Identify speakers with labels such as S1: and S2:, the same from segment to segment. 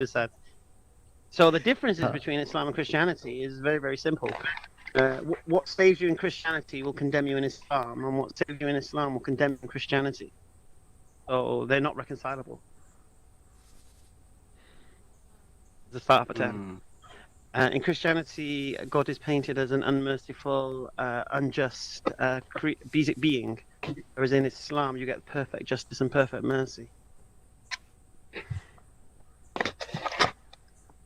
S1: said. So the differences between Islam and Christianity is very, very simple. What saves you in Christianity will condemn you in Islam, and what saves you in Islam will condemn you in Christianity. So they're not reconcilable. The start of a term. In Christianity, God is painted as an unmerciful, unjust being, whereas in Islam you get perfect justice and perfect mercy.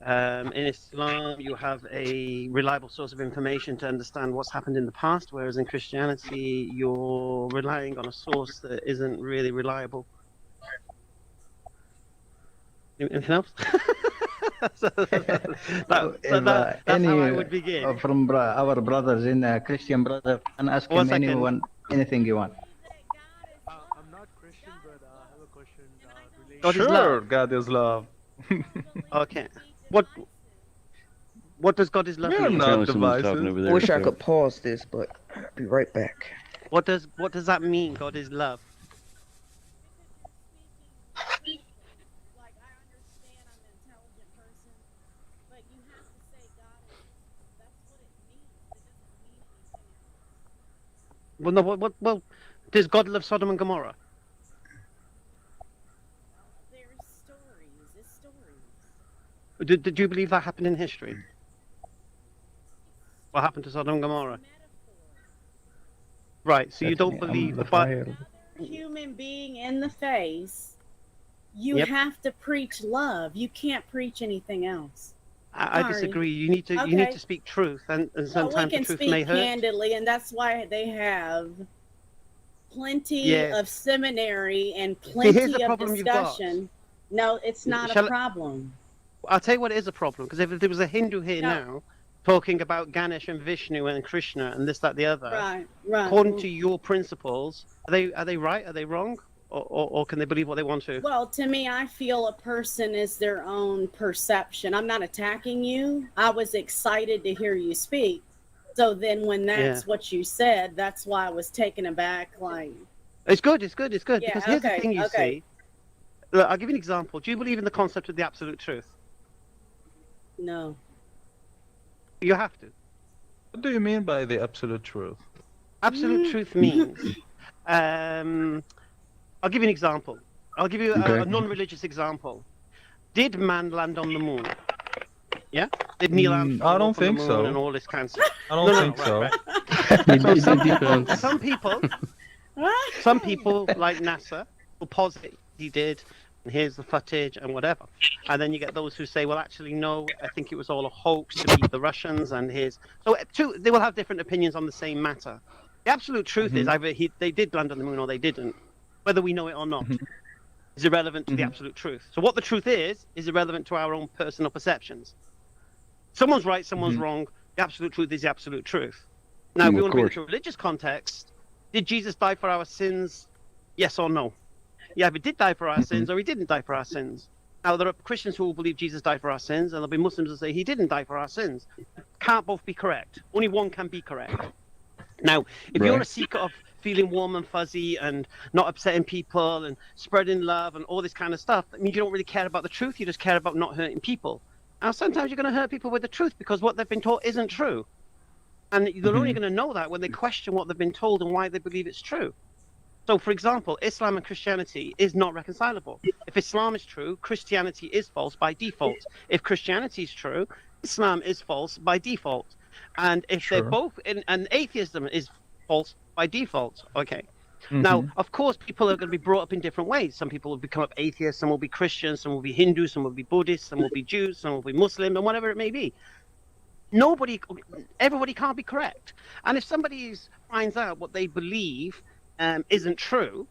S1: In Islam, you have a reliable source of information to understand what's happened in the past, whereas in Christianity, you're relying on a source that isn't really reliable. Anything else? That's how I would begin.
S2: From our brothers in Christian brother, and ask him anything you want.
S3: I'm not Christian, but I have a question.
S1: God is love.
S4: God is love.
S1: Okay. What does God is love mean?
S4: Not divisive.
S5: I wish I could pause this, but I'll be right back.
S1: What does that mean? God is love. Well, no. Well, does God love Sodom and Gomorrah? Did you believe that happened in history? What happened to Sodom and Gomorrah? Right, so you don't believe the Bible.
S6: Human being in the face, you have to preach love. You can't preach anything else.
S1: I disagree. You need to speak truth, and sometimes the truth may hurt.
S6: We can speak candidly, and that's why they have plenty of seminary and plenty of discussion. No, it's not a problem.
S1: I'll tell you what is a problem, because if there was a Hindu here now talking about Ganesh and Vishnu and Krishna and this, that, the other,
S6: right.
S1: According to your principles, are they right? Are they wrong? Or can they believe what they want to?
S6: Well, to me, I feel a person is their own perception. I'm not attacking you. I was excited to hear you speak. So then when that's what you said, that's why I was taken aback. Like,
S1: it's good. Because here's the thing you see. Look, I'll give you an example. Do you believe in the concept of the absolute truth?
S6: No.
S1: You have to.
S4: What do you mean by the absolute truth?
S1: Absolute truth means... I'll give you an example. I'll give you a non-religious example. Did man land on the moon? Yeah? Did Neil Armstrong
S4: I don't think so.
S1: And all this kind of stuff?
S4: I don't think so.
S1: Right. Some people like NASA will posit he did, and here's the footage and whatever. And then you get those who say, well, actually, no, I think it was all a hoax to beat the Russians, and here's... So they will have different opinions on the same matter. The absolute truth is either they did land on the moon or they didn't. Whether we know it or not is irrelevant to the absolute truth. So what the truth is irrelevant to our own personal perceptions. Someone's right, someone's wrong. The absolute truth is the absolute truth. Now, if we want to bring it to a religious context, did Jesus die for our sins? Yes or no? He either did die for our sins or he didn't die for our sins. Now, there are Christians who will believe Jesus died for our sins, and there'll be Muslims who say he didn't die for our sins. Can't both be correct. Only one can be correct. Now, if you're a seeker of feeling warm and fuzzy and not upsetting people and spreading love and all this kind of stuff, that means you don't really care about the truth. You just care about not hurting people. Now, sometimes you're going to hurt people with the truth because what they've been taught isn't true. And they're only going to know that when they question what they've been told and why they believe it's true. So, for example, Islam and Christianity is not reconcilable. If Islam is true, Christianity is false by default. If Christianity is true, Islam is false by default. And if they're both and atheism is false by default. Okay. Now, of course, people are going to be brought up in different ways. Some people will become up atheists, some will be Christians, some will be Hindus, some will be Buddhists, some will be Jews, some will be Muslim, and whatever it may be. Everybody can't be correct. And if somebody finds out what they believe isn't true,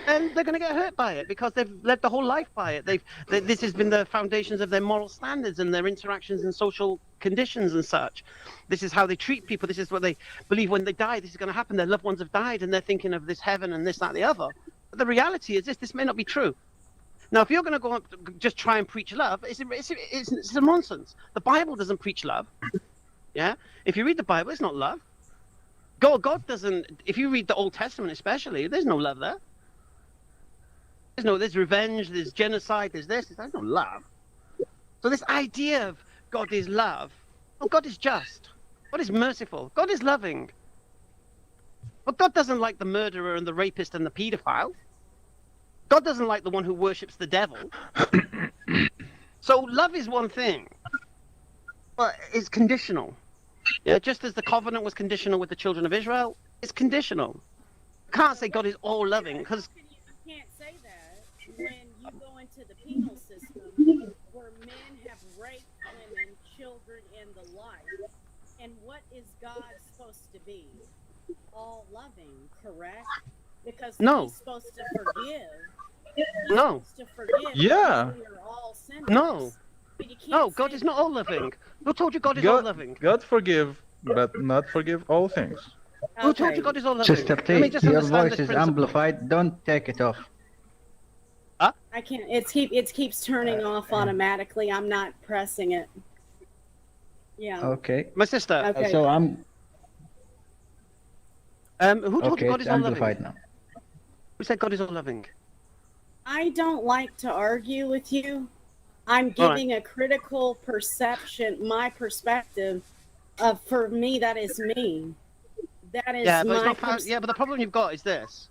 S1: then they're going to get hurt by it because they've led the whole life by it. This has been the foundations of their moral standards and their interactions and social conditions and such. This is how they treat people. This is what they believe when they die. This is going to happen. Their loved ones have died and they're thinking of this heaven and this, that, the other. But the reality is this may not be true. Now, if you're going to go just try and preach love, it's a nonsense. The Bible doesn't preach love. Yeah? If you read the Bible, it's not love. God doesn't, if you read the Old Testament especially, there's no love there. There's revenge, there's genocide, there's no love. So this idea of God is love, well, God is just, God is merciful, God is loving. But God doesn't like the murderer and the rapist and the paedophile. God doesn't like the one who worships the devil. So love is one thing, but it's conditional. Yeah, just as the covenant was conditional with the children of Israel, it's conditional. You can't say God is all loving because
S6: You can't say that when you go into the penal system where men have raped women, children, and the like. And what is God supposed to be? All loving, correct? Because
S1: No.
S6: he's supposed to forgive.
S1: No.
S6: He's supposed to forgive.
S4: Yeah.
S6: because we are all sinners.
S1: No.
S6: But you can't
S1: No, God
S6: say
S1: is not all loving. Who told you God is all loving?
S4: God forgive, but not forgive all things.
S1: Who told you God is all loving?
S2: Sister
S1: Let me
S2: T,
S1: just
S2: your
S1: understand
S2: voice
S1: this
S2: is
S1: principle.
S2: amplified. Don't take it off.
S6: I can't. It keeps turning off automatically. I'm not pressing it. Yeah.
S2: Okay.
S1: My sister,
S6: Okay.
S2: So I'm
S1: who told
S2: okay.
S1: you God
S2: It's
S1: is all loving?
S2: amplified now.
S1: Who said God is all loving?
S6: I don't like to argue with you. I'm
S1: All right.
S6: giving a critical perception, my perspective of, for me, that is me. That is
S1: Yeah, but it's
S6: my
S1: not. Yeah, but the problem you've got is this.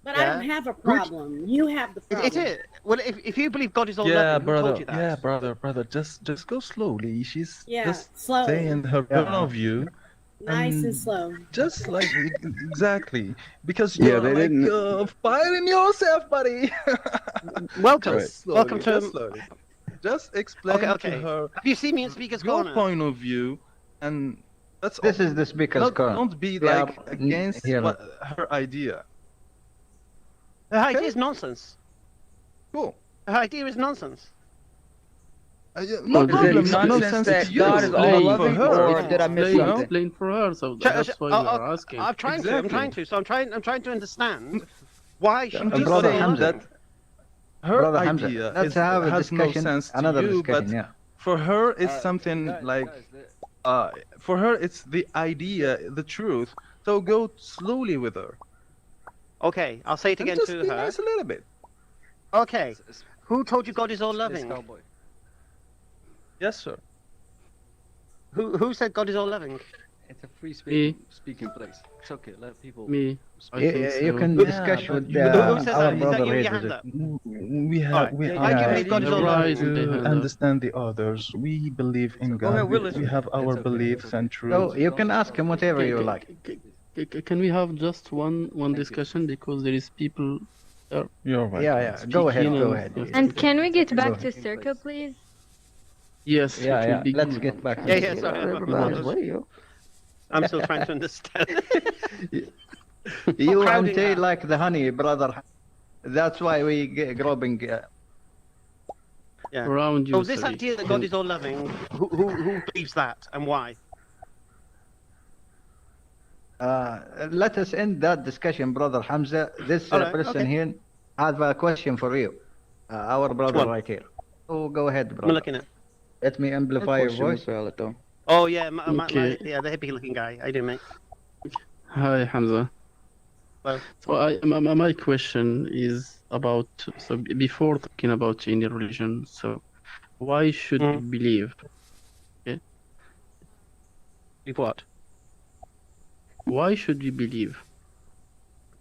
S6: But I don't have a problem. You have the problem.
S1: It is. Well, if you believe God is all
S4: Yeah,
S1: loving, who
S4: brother.
S1: told you that?
S4: Yeah, brother. Just go slowly. She's
S6: Yeah,
S4: just
S6: slowly.
S4: saying her point of view.
S6: Nice and slow.
S4: Just like exactly because
S5: Yeah,
S4: you're
S5: they
S4: like
S5: didn't-
S4: firing yourself, buddy.
S1: Welcome.
S4: Just slowly,
S1: Welcome to.
S4: just slowly. Just explain
S1: Okay.
S4: to her
S1: Have you seen me in Speaker's
S4: your
S1: Corner?
S4: point of view, and that's
S2: This
S4: all.
S2: is the speaker's corner.
S4: Don't be
S2: We are
S4: like against
S2: here.
S4: her idea.
S1: Her idea is nonsense.
S4: Cool.
S1: Her idea is nonsense.
S4: No
S5: Is it
S4: problem.
S5: nonsense
S4: Nonsense
S5: that
S4: to you.
S5: God is all
S4: For
S5: loving,
S4: her,
S5: or did I miss
S4: explain,
S5: something?
S7: Explain for her, so that's why we are asking.
S1: I'm trying
S4: Exactly.
S1: to. So I'm trying to understand why she
S4: I'm
S1: thinks
S4: just
S2: Brother
S1: God is
S4: saying
S2: Hamza.
S1: loving.
S4: that her
S2: Brother Hamza,
S4: idea
S2: let's have a
S4: has no
S2: discussion.
S4: sense to
S2: Another
S4: you,
S2: discussion.
S4: but
S2: Yeah.
S4: for her it's something like for her it's the idea, the truth. So go slowly with her.
S1: Okay, I'll say it
S4: And
S1: again
S4: just
S1: to
S4: be
S1: her.
S4: nice a little bit.
S1: Okay, who told you God is all loving?
S4: Yes, sir.
S1: Who said God is all loving?
S8: It's a free
S7: Me.
S8: speaking place. It's okay. Let people.
S7: Me, I
S2: You,
S7: think
S2: you
S7: so.
S2: can
S4: Yeah,
S2: discuss
S4: but
S2: with
S4: you-
S1: Who said
S2: our
S1: that? Is that
S2: brother
S1: you?
S2: here.
S1: Your hand up.
S4: We have
S1: Alright.
S4: we
S1: I do believe God is all
S7: loving.
S4: to understand the others. We believe in
S8: Go ahead,
S4: God.
S8: Willis.
S4: We have our
S8: It's okay,
S4: beliefs
S8: it's okay.
S4: and
S2: So
S4: truths.
S2: you can ask him whatever you like.
S7: Can we have just one discussion because there is people.
S4: You're right.
S2: Yeah. Go ahead.
S7: Speaking
S2: Go
S7: of-
S2: ahead.
S9: And can we get back
S2: Go
S9: to Circa, please?
S7: Yes. it will
S2: Yeah.
S7: be
S2: Let's
S7: good.
S2: get back.
S1: Yeah, sorry.
S5: Everybody's way, yo.
S1: I'm still trying to understand.
S2: You
S1: crowding
S2: and T
S1: her.
S2: like the honey, brother. That's why we grabbing.
S1: Yeah.
S7: Around you.
S1: So this
S7: sorry.
S1: idea that God is all loving, who believes that and why?
S2: Let us end that discussion, brother Hamza. This
S1: Alright,
S2: person
S1: okay.
S2: here have a question for you. Our brother
S1: one?
S2: right here. So go ahead,
S1: I'm
S2: brother.
S1: looking at.
S2: Let me amplify your
S5: Question was
S2: voice.
S5: valid, though.
S1: Oh yeah,
S7: Okay.
S1: the hippie looking guy. I do, mate.
S7: Hi, Hamza.
S1: Well.
S7: So my question is about, so before talking about any religion, so why should we believe?
S1: Believe what?
S7: Why should we believe?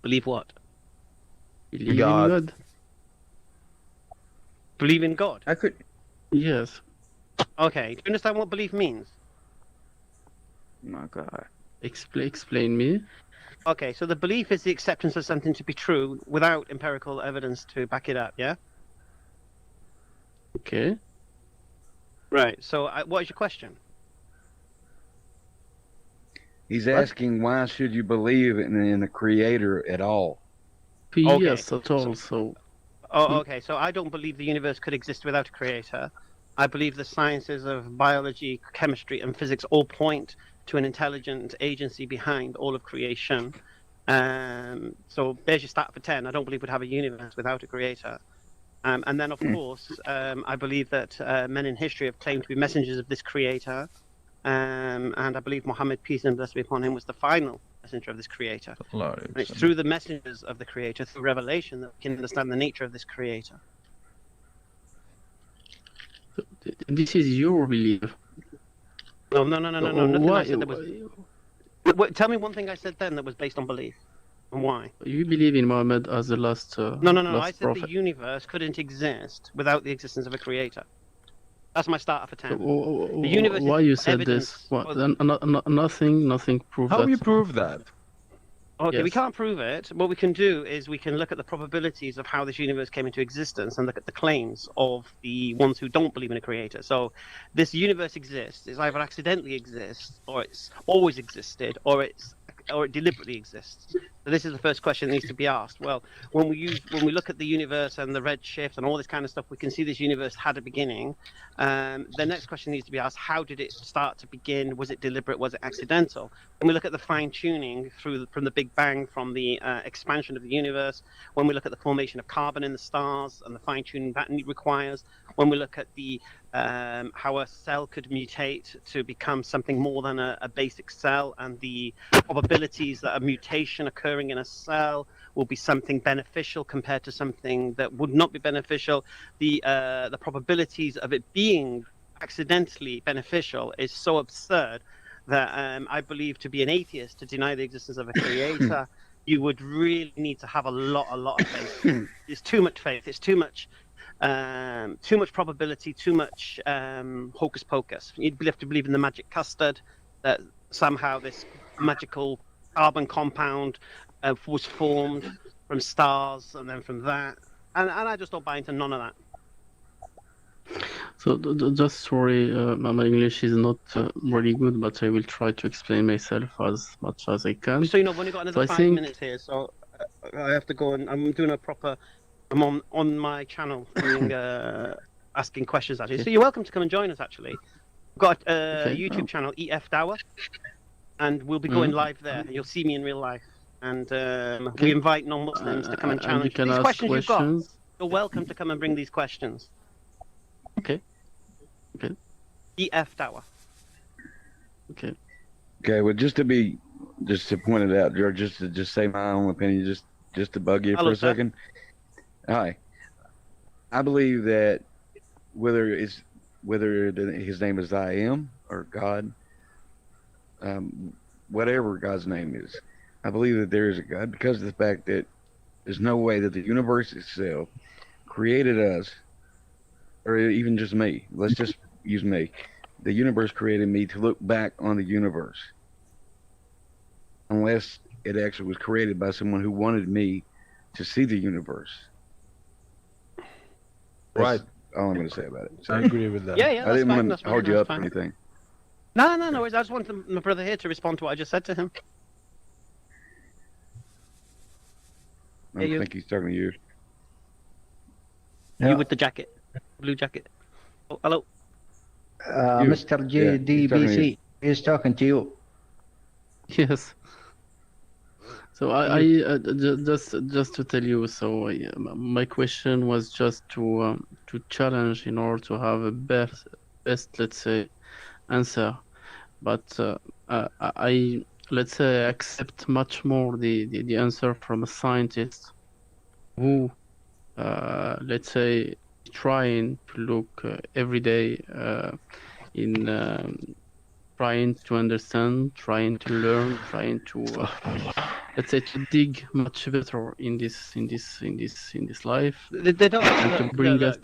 S1: Believe what?
S7: Believe
S4: God.
S7: in God?
S1: Believe in God.
S5: I could.
S7: Yes.
S1: Okay. Do you understand what belief means?
S5: My God.
S7: Explain me.
S1: Okay, so the belief is the acceptance of something to be true without empirical evidence to back it up, yeah?
S7: Okay.
S1: Right, so what is your question?
S10: He's asking why should you believe in a creator at all?
S7: Yes, at all. So
S1: Oh, okay, so I don't believe the universe could exist without a creator. I believe the sciences of biology, chemistry, and physics all point to an intelligent agency behind all of creation. So there's your stat for 10. I don't believe we'd have a universe without a creator. And then, of course, I believe that men in history have claimed to be messengers of this creator. And I believe Muhammad, peace and blessings be upon him, was the final messenger of this creator. And it's through the messengers of the creator, through revelation, that we can understand the nature of this creator.
S7: This is your belief.
S1: No. Nothing
S7: Why?
S1: I said that was. Tell me one thing I said then that was based on belief, and why?
S7: You believe in Muhammad as the last
S1: No.
S7: last
S1: I said
S7: prophet.
S1: the universe couldn't exist without the existence of a creator. That's my starter for 10. The universe
S7: Why
S1: is
S7: you said
S1: evidence
S7: this? What?
S1: for-
S7: Nothing proves
S4: How
S7: that.
S4: you prove that?
S1: Okay, we
S7: Yes.
S1: can't prove it. What we can do is we can look at the probabilities of how this universe came into existence and look at the claims of the ones who don't believe in a creator. So this universe exists. It's either accidentally exists, or it's always existed, or it deliberately exists. So this is the first question that needs to be asked. Well, when we look at the universe and the redshift and all this kind of stuff, we can see this universe had a beginning. The next question needs to be asked: how did it start to begin? Was it deliberate? Was it accidental? When we look at the fine tuning from the Big Bang, from the expansion of the universe, when we look at the formation of carbon in the stars and the fine tuning that requires, when we look at the how a cell could mutate to become something more than a basic cell, and the probabilities that a mutation occurring in a cell will be something beneficial compared to something that would not be beneficial, the probabilities of it being accidentally beneficial is so absurd that I believe to be an atheist, to deny the existence of a creator, you would really need to have a lot of faith. It's too much faith. It's too much probability, too much hocus pocus. You'd have to believe in the magic custard, that somehow this magical carbon compound was formed from stars, and then from that. And I just don't buy into none of that.
S7: So just sorry, my English is not really good, but I will try to explain myself as much as I can.
S1: So we've only got another 5 minutes here, so I have to go, and I'm doing a proper. I'm on my channel doing, asking questions actually. So you're welcome to come and join us. Actually, we've got a YouTube channel, EF DAWAH, and we'll be going live there. You'll see me in real life, and we invite non-Muslims to come and challenge
S7: you can
S1: these
S7: ask
S1: questions you've got.
S7: questions.
S1: You're welcome to come and bring these questions.
S7: Okay.
S1: EF DAWAH.
S7: Okay.
S10: Okay, well, just to point it out, George, just to say my own opinion, just to bug you
S1: Hello,
S10: for a
S1: sir.
S10: second. Hi. I believe that whether his name is I am or God, whatever God's name is, I believe that there is a God because of the fact that there's no way that the universe itself created us, or even just me. Let's just use me. The universe created me to look back on the universe, unless it actually was created by someone who wanted me to see the universe.
S4: Right.
S10: That's all I'm going to say about it. So,
S4: I agree with that.
S1: Yeah,
S10: I
S1: that's
S10: didn't
S1: fine.
S10: want
S1: That's
S10: to hold
S1: fine,
S10: you
S1: that's
S10: up or
S1: fine.
S10: anything.
S1: No worries. I just wanted my brother here to respond to what I just said to him.
S10: I don't think he's talking to you.
S1: You with the jacket, blue jacket. Oh, hello.
S2: Mr. JDBC is talking to you.
S7: Yes. So I just to tell you. So my question was just to challenge in order to have a best let's say answer, but I let's say accept much more the answer from a scientist who let's say trying to look every day in trying to understand, trying to learn, trying to let's say to dig much better in this life.
S1: They don't.
S7: And to bring us.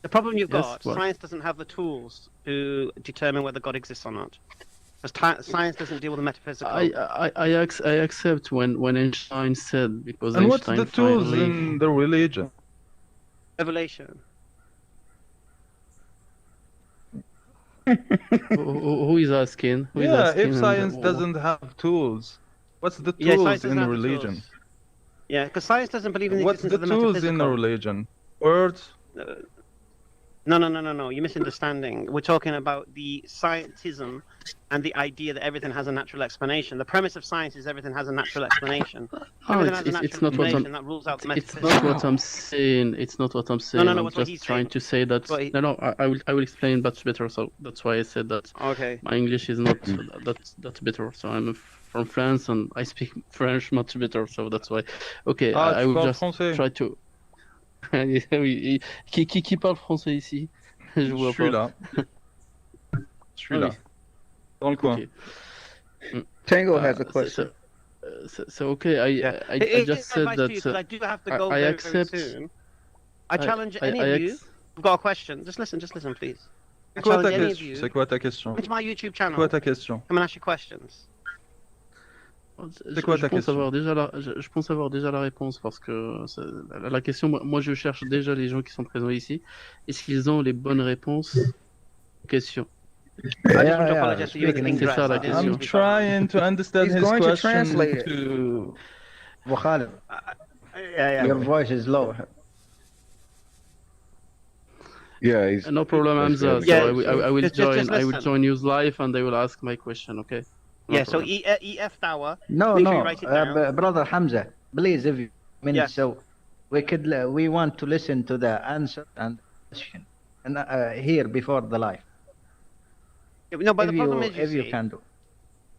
S1: The problem you've
S7: Yes,
S1: got,
S7: what?
S1: science doesn't have the tools to determine whether God exists or not. Because science doesn't deal with the metaphysical.
S7: I accept when Einstein said, because
S4: And what's
S7: Einstein
S4: the tools
S7: finally,
S4: in the religion?
S1: Revelation.
S7: who is asking? Who is
S4: Yeah,
S7: asking
S4: if
S7: and
S4: science
S7: wh-
S4: doesn't have tools, what's the
S1: Yeah,
S4: tools
S1: science doesn't
S4: in
S1: have the
S4: religion?
S1: tools. Yeah, because science doesn't believe in the
S4: What's
S1: existence
S4: the
S1: of the
S4: tools in
S1: metaphysical.
S4: the religion? Words?
S1: No. You're misunderstanding. We're talking about the scientism and the idea that everything has a natural explanation. The premise of science is everything has a natural explanation.
S7: Oh,
S1: Everything has a natural
S7: it's not what
S1: explanation
S7: I'm.
S1: that rules out the
S7: It's
S1: metaphysical.
S7: not what I'm saying. It's not what I'm saying.
S1: no,
S7: I'm
S1: it's what
S7: just
S1: he's
S7: trying
S1: saying.
S7: to say that.
S1: But he-
S7: No, I will explain much better. So that's why I said that.
S1: Okay.
S7: My English is not that better. So I'm from France and I speak French much better. So that's why. Okay, I
S4: tu
S7: will
S4: parles
S7: just
S4: français.
S7: try to. Oui, qui parle français ici? Je vois
S4: suis
S7: pas.
S4: là. Je suis
S7: Ah
S4: là.
S7: oui.
S4: Dans le coin.
S7: Ok.
S5: Tango has a question.
S7: So okay, I just said that
S1: because I do have to go
S7: I
S1: very,
S7: accept.
S1: very soon. I challenge any
S7: I
S1: of you who've got a question. Just listen, please. I
S4: C'est quoi ta
S1: challenge any of
S4: question?
S1: you.
S4: C'est quoi ta question?
S1: Come to my YouTube
S4: C'est
S1: channel.
S4: quoi ta question?
S1: Come and ask your questions.
S4: C'est quoi ta question?
S7: Je pense avoir déjà la réponse parce que la question, moi je cherche déjà les gens qui sont présents ici. Est-ce qu'ils ont les bonnes réponses aux questions?
S1: I just want to apologize to you in the pink
S7: C'est
S1: dress.
S7: ça la
S1: I didn't
S7: question.
S1: mean
S4: I'm
S1: to be so harsh.
S4: trying to understand
S5: He's
S4: his
S5: going to
S4: question
S5: translate it.
S4: to...
S2: Abu Khalid,
S1: Yeah.
S2: your voice is low.
S10: Yeah, he's
S7: No problem,
S10: that's
S7: Hamza.
S10: gotta be
S7: So
S10: good,
S7: I will
S1: Just
S7: join. I will
S1: listen.
S7: join you live, and I will ask my question. Okay. No
S1: Yeah, so
S7: problem.
S1: EF DAWAH.
S2: No,
S1: Make sure you
S2: no,
S1: write it down.
S2: brother Hamza, please, if you
S1: Yes.
S2: so we want to listen to the answer and question and here before the live.
S1: No, but the problem is,
S2: if
S1: you
S2: you
S1: see,
S2: can do.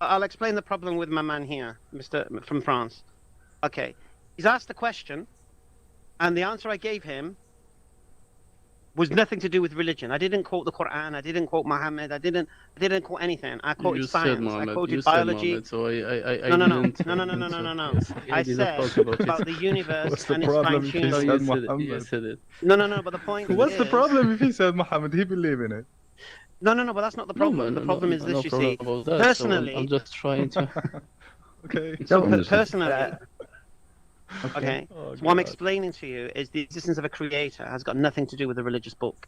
S1: I'll explain the problem with my man here, Mr. from France. Okay, he's asked a question, and the answer I gave him was nothing to do with religion. I didn't quote the Quran. I didn't quote Muhammad. I didn't quote anything. I quoted
S7: You
S1: science.
S7: said Mohammed.
S1: I quoted
S7: You said
S1: biology.
S7: Mohammed. So I
S1: No.
S7: didn't.
S1: No.
S7: Yes,
S1: I
S7: did
S1: said
S7: not talk about
S1: about
S7: it.
S1: the universe
S4: What's the
S1: and its
S4: problem if he
S1: fine-tuning.
S7: No,
S4: said
S7: you said it.
S4: Muhammad?
S7: You said it.
S1: No. But the point
S4: What's the
S1: is,
S4: problem if he said Muhammad? He believe in it.
S1: No. But that's not the problem. The problem is this.
S7: No
S1: You
S7: problem
S1: see,
S7: about that.
S1: personally,
S7: So I'm just trying to.
S4: Okay.
S1: so
S10: Understood.
S1: personally, okay.
S4: Oh,
S1: So what I'm
S4: God.
S1: explaining to you is the existence of a creator has got nothing to do with a religious book.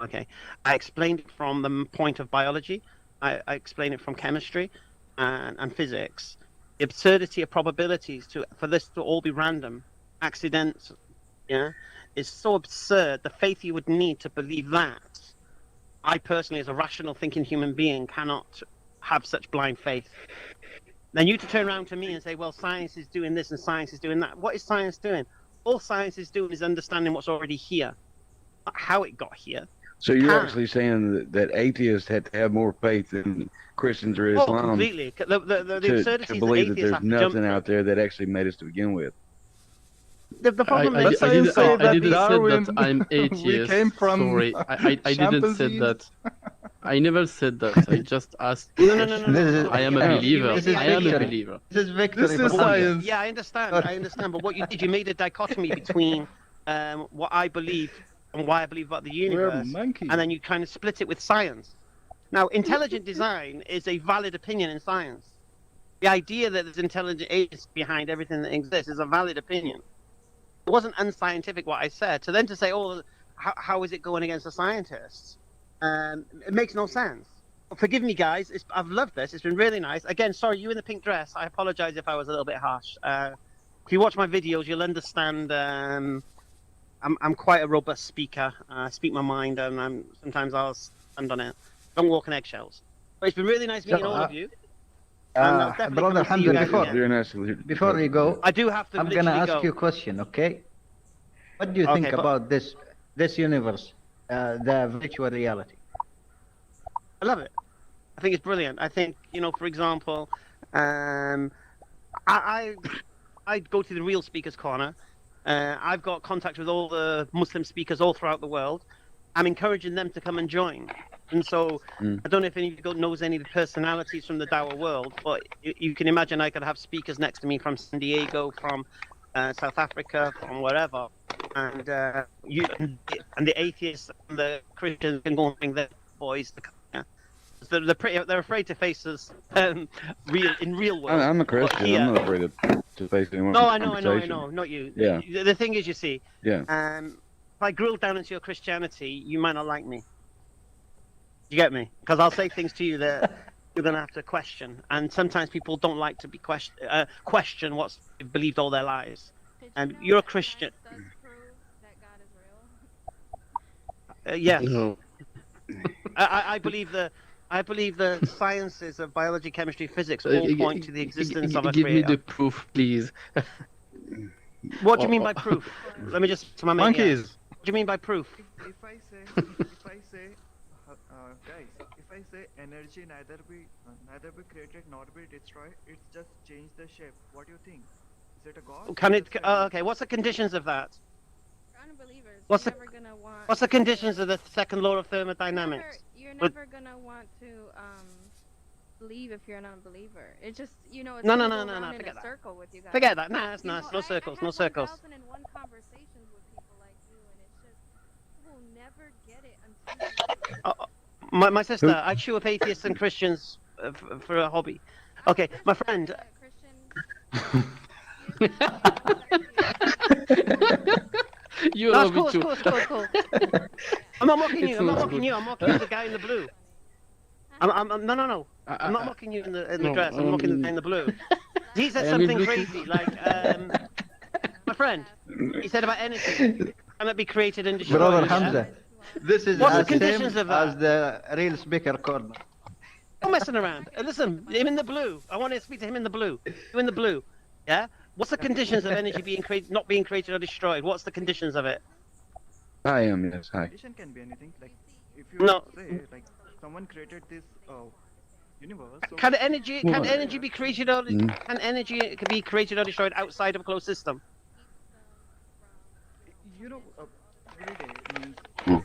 S1: Okay, I explained it from the point of biology. I explained it from chemistry and physics. The absurdity of probabilities for this to all be random, accidents, is so absurd. The faith you would need to believe that. I personally, as a rational thinking human being, cannot have such blind faith. Then you to turn around to me and say, well, science is doing this and science is doing that. What is science doing? All science is doing is understanding what's already here, not how it got here.
S10: So you're actually saying that atheists had to have more faith than Christians or
S1: Oh,
S10: Islam
S1: completely. The
S10: to
S1: absurdities
S10: believe that
S1: atheists
S10: there's
S1: have to jump
S10: nothing
S1: through.
S10: out there that actually made us to begin with.
S1: The problem
S7: I
S1: is,
S7: didn't say
S4: Darwin,
S7: that I'm atheist.
S4: we came from
S7: Sorry, I didn't say
S4: chimpanzees.
S7: that. I never said that. I just asked.
S1: No.
S7: I am a believer.
S1: This is
S7: I am a
S1: victory.
S7: believer.
S2: This is victory.
S4: This
S2: for
S4: is
S2: Hamza.
S4: science.
S1: Yeah, I understand. But what you did, you made a dichotomy between what I believe and why I believe about the
S4: We're
S1: universe,
S4: monkeys.
S1: and then you kind of split it with science. Now, intelligent design is a valid opinion in science. The idea that there's intelligent agents behind everything that exists is a valid opinion. It wasn't unscientific what I said. So then to say, oh, how is it going against the scientists? It makes no sense. Forgive me, guys. I've loved this. It's been really nice. Again, sorry, you in the pink dress. I apologize if I was a little bit harsh. If you watch my videos, you'll understand. I'm quite a robust speaker. I speak my mind, and sometimes I'll stand on it. Don't walk on eggshells. But it's been really nice meeting all of you. And I'll definitely
S2: brother
S1: come and see you
S2: Hamza,
S1: guys again.
S2: before you go,
S1: I do have to.
S2: I'm gonna
S1: literally
S2: ask
S1: go.
S2: you a question, okay? What do you
S1: Okay,
S2: think
S1: but-
S2: about this universe, the virtual reality?
S1: I love it. I think it's brilliant. I think, for example, I go to the real speakers corner. I've got contact with all the Muslim speakers all throughout the world. I'm encouraging them to come and join. And so I don't know if any of you knows any of the personalities from the DAWAH world, but you can imagine I could have speakers next to me from San Diego, from South Africa, from wherever. And the atheists and the Christians can go and bring their boys to come. They're afraid to face us in real world.
S10: I'm a Christian.
S1: Here,
S10: I'm not afraid to face anyone.
S1: no, I know, not you.
S10: Yeah.
S1: The thing is, you see,
S10: Yeah.
S1: if I drill down into your Christianity, you might not like me. You get me? Because I'll say things to you that you're going to have to question. And sometimes people don't like to be question what's believed all their lives. And you're a Christian. Yes.
S7: No.
S1: I believe the sciences of biology, chemistry, physics all point to the existence of a
S7: Give me
S1: creator.
S7: the proof, please.
S1: What do you mean by proof? Let me just to my mate,
S4: Monkeys.
S1: yeah. What do you mean by proof?
S3: If I say, guys, if I say energy neither be created nor be destroyed, it's just changed the shape. What do you think? Is it a god?
S1: Can it? Okay. What's the conditions of that?
S11: unbelievers.
S1: What's
S11: You're
S1: the-
S11: never gonna want.
S1: What's the conditions of the second law of thermodynamics?
S11: You're
S1: But-
S11: never gonna want to believe if you're an unbeliever. It just it's
S1: No,
S11: gonna
S1: no,
S11: go
S1: no, no,
S11: around
S1: no,
S11: in
S1: forget
S11: a
S1: that.
S11: circle with you guys.
S1: Forget that. Nah, it's
S11: You
S1: nice.
S11: know,
S1: No
S11: I
S1: circles.
S11: had
S1: No circles.
S11: 1001 conversations with people like you, and it's just you will never get it until you.
S1: My sister, I chew up atheists and Christians for a hobby. Okay, my friend.
S7: You
S1: No,
S7: love
S1: it's
S7: it
S1: cool,
S7: too.
S1: it's cool, it's cool, it's cool. I'm not mocking you.
S7: It's
S1: I'm not
S7: not
S1: mocking
S7: good.
S1: you. I'm mocking the guy in the blue. No. I'm not mocking you in the
S7: no,
S1: dress. I'm mocking the guy in the blue. He said
S7: I am in
S1: something
S7: blue too.
S1: crazy, like my friend. He said about energy. Can it be created and destroyed?
S2: Brother
S1: yeah?
S2: Hamza, this is
S1: What's the
S2: as
S1: conditions
S2: same
S1: of that?
S2: as the real speaker corner.
S1: I'm messing around. Listen, him in the blue. I want to speak to him in the blue. You in the blue. Yeah? What's the conditions of energy being created, not being created or destroyed? What's the conditions of it?
S10: I am, yes, hi.
S3: Condition can be anything. Like if you
S1: No.
S3: say like someone created this universe. So
S1: Can energy be created or
S10: Mm.
S1: can energy be created or destroyed outside of a closed system?
S3: you know, every day means.
S10: Mm.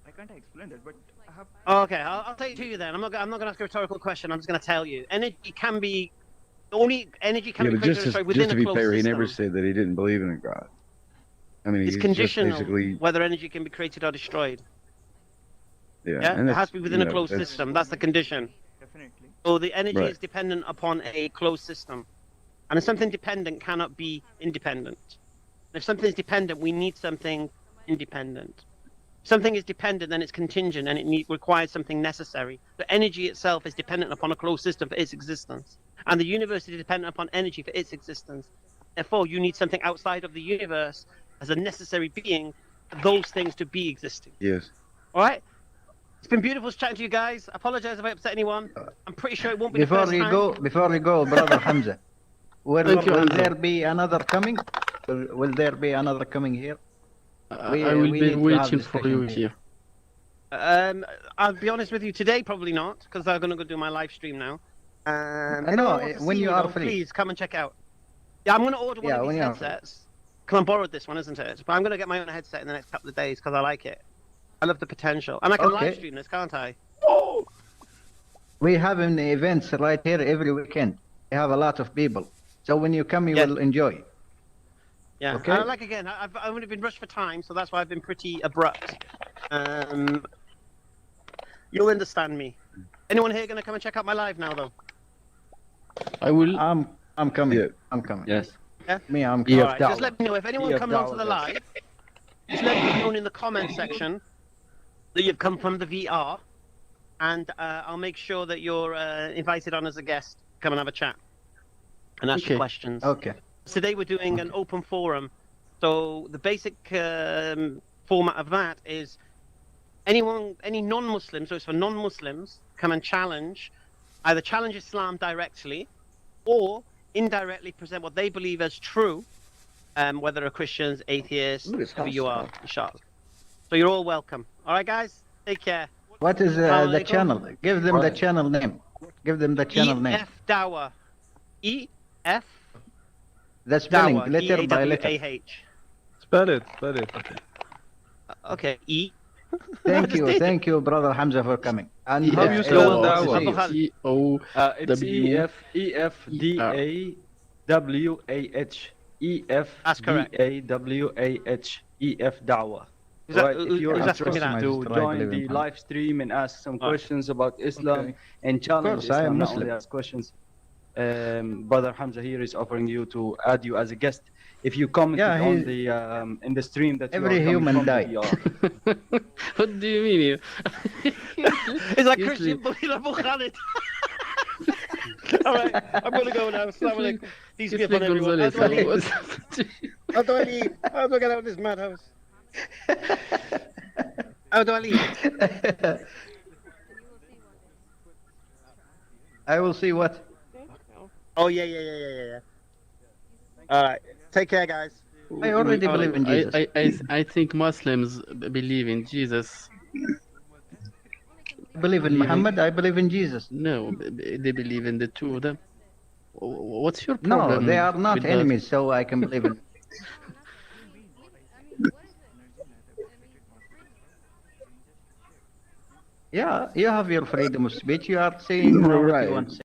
S3: I can't explain that, but I have.
S1: Okay, I'll take it to you then. I'm not going to ask a rhetorical question. I'm just going to tell you. Energy can be energy can
S10: Yeah,
S1: be
S10: but
S1: created or
S10: just
S1: destroyed within
S10: just to
S1: a
S10: be
S1: closed
S10: fair, he
S1: system.
S10: never said that he didn't believe in a God. I mean,
S1: It's
S10: he's just
S1: conditional
S10: basically,
S1: whether energy can be created or destroyed.
S10: yeah.
S1: Yeah,
S10: and
S1: it has
S10: that's,
S1: to be within
S10: you
S1: a
S10: know,
S1: closed
S10: that's-
S1: system. That's the condition.
S3: Definitely.
S1: So the energy
S10: Right.
S1: is dependent upon a closed system. And if something dependent cannot be independent. And if something is dependent, we need something independent. If something is dependent, then it's contingent and it requires something necessary. The energy itself is dependent upon a closed system for its existence. And the universe is dependent upon energy for its existence. Therefore, you need something outside of the universe as a necessary being for those things to be existing.
S10: Yes.
S1: All right? It's been beautiful chatting to you guys. I apologize if I upset anyone. I'm pretty sure it won't be the
S2: Before
S1: first
S2: you
S1: time.
S2: go, brother Hamza, will
S7: Thank you, Hamza.
S2: there be another coming? Will there be another coming here?
S7: I will
S2: we
S7: be
S2: need to have
S7: waiting for
S2: discussion
S7: you
S2: here.
S7: here.
S1: I'll be honest with you, today probably not, because I'm going to go do my live stream now. Anyone
S2: No,
S1: wants to
S2: when
S1: see
S2: you
S1: me,
S2: are
S1: though,
S2: free.
S1: please come and check out. Yeah, I'm going to order one
S2: Yeah,
S1: of
S2: when
S1: these
S2: you are free.
S1: headsets. Because I borrowed this one, isn't it? But I'm going to get my own headset in the next couple of days because I like it. I love the potential. And I can
S2: Okay.
S1: live stream this, can't I?
S2: We have events right here every weekend. We have a lot of people. So when you come, you
S1: Yeah.
S2: will enjoy.
S1: Yeah.
S2: Okay.
S1: And like again, I've only been rushed for time, so that's why I've been pretty abrupt. You'll understand me. Anyone here going to come and check out my live now, though?
S7: I will.
S2: I'm coming.
S10: Yeah.
S2: I'm coming.
S5: Yes.
S2: Me, I'm
S5: Yeah.
S2: coming.
S1: All right, just let me know if anyone
S5: Yeah,
S1: comes onto the
S5: DAWAH
S1: live. Just let me know in the comment section that you've come from the VR, and I'll make sure that you're invited on as a guest. Come and have a chat and ask your
S7: Okay.
S1: questions.
S2: Okay.
S1: Today we're doing an open forum, so the basic format of that is any non-Muslim, so it's for non-Muslims, come and either challenge Islam directly, or indirectly present what they believe as true, whether they're Christians, atheists,
S10: Ooh, it's
S1: whoever
S10: hot
S1: you are,
S10: stuff.
S1: inshallah. So you're all welcome. All right, guys, take care.
S2: What is
S1: Assalamu
S2: the
S1: alaikum.
S2: channel? Give them the
S5: Right.
S2: channel name. Give them the channel name.
S1: EF DAWAH. EF
S2: The spelling,
S1: DAWAH.
S2: letter by letter.
S1: DAWAH.
S4: Spell it.
S1: Okay, E.
S2: Thank you, brother Hamza, for coming. And
S4: How you spell Dawah?
S7: T-O.
S5: It's
S7: W-
S5: EFDAWAH.
S1: That's correct.
S5: EFDAWAH. EF DAWAH.
S1: Who's that-
S5: Right,
S1: who-
S5: if you're
S1: who's asking me
S5: interested
S1: that?
S5: to
S2: Just try
S5: join the
S2: believing.
S5: live stream and ask some
S1: Oh.
S5: questions about Islam
S4: Okay.
S5: and challenge
S2: course, I am
S5: Islam, not
S2: Muslim.
S5: only ask questions, Brother Hamza here is offering you to add you as a guest. If you comment
S2: Yeah,
S5: on
S2: he-
S5: the in the stream that
S2: Every
S5: you are coming
S2: human
S5: from the
S2: die.
S5: VR.
S7: What do you mean?
S1: It's like
S7: Usually-
S1: Christian Bully Abu Khalid. All right, I'm going to go now. Assalamu alaikum. Peace be upon everyone. How
S7: Gonzalez,
S1: do I leave?
S7: what's happened to you?
S1: How do I leave? How do I get out of this madhouse? How do I leave?
S2: I will see what.
S1: Oh, yeah. All right. Take care, guys.
S2: I already believe in Jesus.
S7: I think Muslims believe in Jesus.
S2: I believe in Muhammad. I believe in Jesus.
S7: No, they believe in the two of them. What's your
S2: No,
S7: problem?
S2: they are not
S7: with that?
S2: enemies, so I can believe in.
S11: I mean, what
S2: Yeah, you have your freedom of speech. You are saying what
S10: Right.
S2: you want to say.